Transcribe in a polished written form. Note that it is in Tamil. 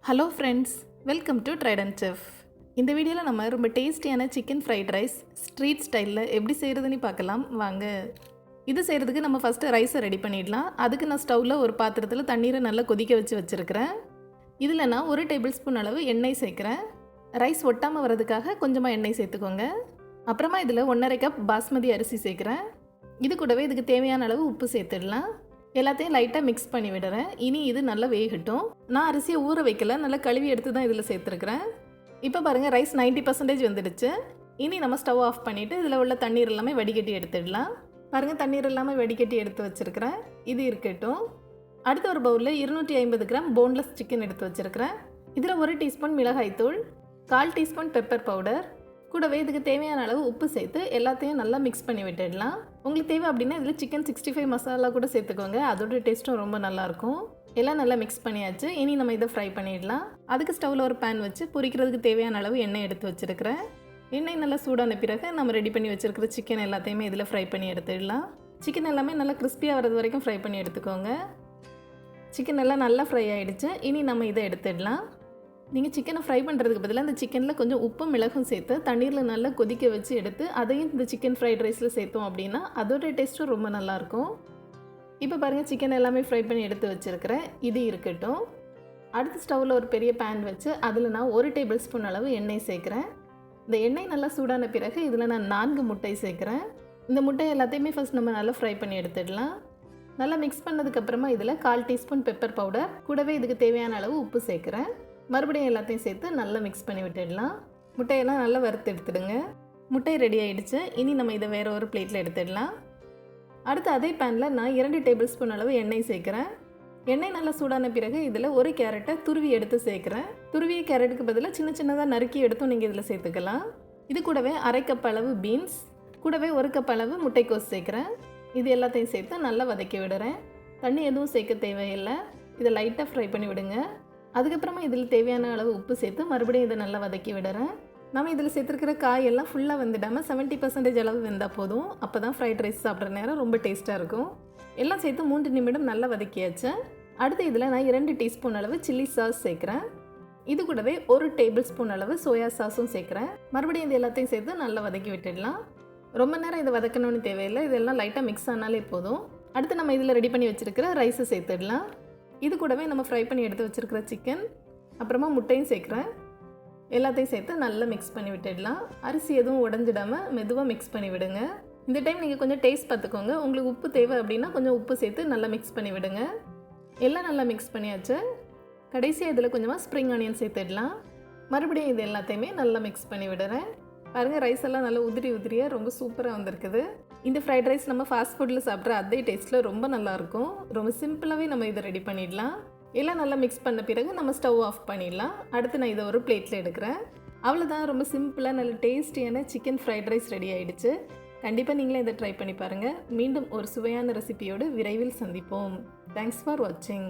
Hello friends, welcome to Trident chef. இந்த வீடியோவில் நம்ம ரொம்ப டேஸ்டியான சிக்கன் ஃப்ரைட் ரைஸ் ஸ்ட்ரீட் ஸ்டைலில் எப்படி செய்கிறதுன்னு பார்க்கலாம் வாங்க. இது செய்கிறதுக்கு நம்ம ஃபஸ்ட்டு ரைஸை ரெடி பண்ணிடலாம். அதுக்கு நான் ஸ்டவ்வில் ஒரு பாத்திரத்தில் தண்ணீரை நல்லா கொதிக்க வச்சுருக்கிறேன். இதில் நான் 1 டேபிள் ஸ்பூன் அளவு எண்ணெய் சேர்க்குறேன். ரைஸ் ஒட்டாமல் வர்றதுக்காக கொஞ்சமாக எண்ணெய் சேர்த்துக்கோங்க. அப்புறமா இதில் 1.5 கப் பாஸ்மதி அரிசி சேர்க்குறேன். இது கூடவே இதுக்கு தேவையான அளவு உப்பு சேர்த்துடலாம். எல்லாத்தையும் லைட்டாக மிக்ஸ் பண்ணி விடுறேன். இனி இது நல்லா வேகட்டும். நான் அரிசியை ஊற வைக்கல, நல்லா கழுவி எடுத்து தான் இதில் சேர்த்துருக்குறேன். இப்போ பாருங்கள், ரைஸ் 90% வந்துடுச்சு. இனி நம்ம ஸ்டவ் ஆஃப் பண்ணிவிட்டு இதில் உள்ள தண்ணீர் எல்லாமே வடிகட்டி எடுத்துடலாம். பாருங்கள், தண்ணீர் எல்லாமே வடிகட்டி எடுத்து வச்சுருக்கிறேன். இது இருக்கட்டும். அடுத்த ஒரு பவுலில் 250 கிராம் போன்லெஸ் சிக்கன் எடுத்து வச்சுருக்கிறேன். இதில் 1 டீஸ்பூன் மிளகாய்த்தூள், 1/4 டீஸ்பூன் பெப்பர் பவுடர், கூடவே இதுக்கு தேவையான அளவு உப்பு சேர்த்து எல்லாத்தையும் நல்லா மிக்ஸ் பண்ணி விட்டுடலாம். உங்களுக்கு தேவை அப்படின்னா இதில் சிக்கன் 65 மசாலா கூட சேர்த்துக்கோங்க. அதோட டேஸ்ட்டும் ரொம்ப நல்லாயிருக்கும். எல்லாம் நல்லா மிக்ஸ் பண்ணியாச்சு. இனி நம்ம இதை ஃப்ரை பண்ணிடலாம். அதுக்கு ஸ்டவ்வில் ஒரு பேன் வச்சு பொரிக்கிறதுக்கு தேவையான அளவு எண்ணெய் எடுத்து வச்சுருக்கிறேன். எண்ணெய் நல்லா சூடான பிறகு நம்ம ரெடி பண்ணி வச்சுருக்கிற சிக்கன் எல்லாத்தையுமே இதில் ஃப்ரை பண்ணி எடுத்துடலாம். சிக்கன் எல்லாமே நல்லா கிறிஸ்பியாக வரது வரைக்கும் ஃப்ரை பண்ணி எடுத்துக்கோங்க. சிக்கன் எல்லாம் நல்லா ஃப்ரை ஆகிடுச்சு. இனி நம்ம இதை எடுத்துடலாம். நீங்கள் சிக்கனை ஃப்ரை பண்ணுறதுக்கு பதிலாக இந்த சிக்கனில் கொஞ்சம் உப்பும் மிளகும் சேர்த்து தண்ணீரில் நல்லா கொதிக்க வச்சு எடுத்து அதையும் இந்த சிக்கன் ஃப்ரைட் ரைஸில் சேர்த்தோம் அப்படின்னா அதோட டேஸ்ட்டும் ரொம்ப நல்லாயிருக்கும். இப்போ பாருங்கள், சிக்கன் எல்லாமே ஃப்ரை பண்ணி எடுத்து வச்சுருக்கிறேன். இது இருக்கட்டும். அடுத்த ஸ்டவ்வில் ஒரு பெரிய பேன் வச்சு அதில் நான் 1 டேபிள் ஸ்பூன் அளவு எண்ணெய் சேர்க்குறேன். இந்த எண்ணெய் நல்லா சூடான பிறகு இதில் நான் 4 முட்டை சேர்க்குறேன். இந்த முட்டை எல்லாத்தையுமே ஃபஸ்ட் நம்ம நல்லா ஃப்ரை பண்ணி எடுத்துடலாம். நல்லா மிக்ஸ் பண்ணதுக்கப்புறமா இதில் 1/4 டீஸ்பூன் பெப்பர் பவுடர், கூடவே இதுக்கு தேவையான அளவு உப்பு சேர்க்குறேன். மறுபடியும் எல்லாத்தையும் சேர்த்து நல்லா மிக்ஸ் பண்ணி விட்டுடலாம். முட்டையெல்லாம் நல்லா வறுத்து எடுத்துடுங்க. முட்டை ரெடி ஆகிடுச்சு. இனி நம்ம இதை வேறு ஒரு பிளேட்டில் எடுத்துடலாம். அடுத்து அதே பேனில் நான் 2 டேபிள் ஸ்பூன் அளவு எண்ணெய் சேர்க்குறேன். எண்ணெய் நல்லா சூடான பிறகு இதில் 1 கேரட்டை துருவி எடுத்து சேர்க்குறேன். துருவிய கேரட்டுக்கு பதிலாக சின்ன சின்னதாக நறுக்கி எடுத்தும் நீங்கள் இதில் சேர்த்துக்கலாம். இது கூடவே 1/2 கப் அளவு பீன்ஸ், கூடவே 1 கப் அளவு முட்டைக்கோஸ் சேர்க்குறேன். இது எல்லாத்தையும் சேர்த்து நல்லா வதக்கி விடுறேன். தண்ணி எதுவும் சேர்க்க தேவையில்லை. இதை லைட்டாக ஃப்ரை பண்ணி விடுங்க. அதுக்கப்புறமா இதில் தேவையான அளவு உப்பு சேர்த்து மறுபடியும் இதை நல்லா வதக்கி விடுறேன். நம்ம இதில் சேர்த்துருக்கிற காயெல்லாம் ஃபுல்லாக வெந்துடாமல் 70% அளவு வெந்தால் போதும். அப்போ தான் ஃப்ரைட் ரைஸ் சாப்பிட்ற நேரம் ரொம்ப டேஸ்ட்டாக இருக்கும். எல்லாம் சேர்த்து 3 நிமிடம் நல்லா வதக்கியாச்சு. அடுத்து இதில் நான் 2 டீஸ்பூன் அளவு சில்லி சாஸ் சேர்க்குறேன். இது கூடவே 1 டேபிள் ஸ்பூன் அளவு சோயா சாஸும் சேர்க்குறேன். மறுபடியும் இது எல்லாத்தையும் சேர்த்து நல்லா வதக்கி விட்டுடலாம். ரொம்ப நேரம் இதை வதக்கணும்னு தேவையில்லை. இதெல்லாம் லைட்டாக மிக்ஸ் ஆனாலே போதும். அடுத்து நம்ம இதில் ரெடி பண்ணி வச்சுருக்கிற ரைஸை சேர்த்துடலாம். இது கூடவே நம்ம ஃப்ரை பண்ணி எடுத்து வச்சுருக்கிற சிக்கன், அப்புறமா முட்டையும் சேர்க்குறேன். எல்லாத்தையும் சேர்த்து நல்லா மிக்ஸ் பண்ணி விட்டுடலாம். அரிசி எதுவும் உடஞ்சிடாமல் மெதுவாக மிக்ஸ் பண்ணி விடுங்க. இந்த டைம் நீங்கள் கொஞ்சம் டேஸ்ட் பார்த்துக்கோங்க. உங்களுக்கு உப்பு தேவை அப்படின்னா கொஞ்சம் உப்பு சேர்த்து நல்லா மிக்ஸ் பண்ணி விடுங்க. எல்லாம் நல்லா மிக்ஸ் பண்ணியாச்சு. கடைசியாக இதில் கொஞ்சமாக ஸ்ப்ரிங் ஆனியன் சேர்த்துடலாம். மறுபடியும் இது எல்லாத்தையுமே நல்லா மிக்ஸ் பண்ணி விடுறேன். பாருங்கள், ரைஸ் எல்லாம் நல்லா உதிரியாக ரொம்ப சூப்பராக வந்திருக்குது. இந்த ஃப்ரைட் ரைஸ் நம்ம ஃபாஸ்ட் ஃபுட்டில் சாப்பிட்ற அதே டேஸ்ட்டில் ரொம்ப நல்லாயிருக்கும். ரொம்ப சிம்பிளாகவே நம்ம இதை ரெடி பண்ணிடலாம். எல்லாம் நல்லா மிக்ஸ் பண்ண பிறகு நம்ம ஸ்டவ் ஆஃப் பண்ணிடலாம். அடுத்து நான் இதை ஒரு பிளேட்டில் எடுக்கிறேன். அவ்வளோதான், ரொம்ப சிம்பிளாக நல்ல டேஸ்டியான சிக்கன் ஃப்ரைட் ரைஸ் ரெடி ஆகிடுச்சு. கண்டிப்பாக நீங்களே இதை ட்ரை பண்ணி பாருங்கள். மீண்டும் ஒரு சுவையான ரெசிபியோடு விரைவில் சந்திப்போம். தேங்க்ஸ் ஃபார் வாட்சிங்.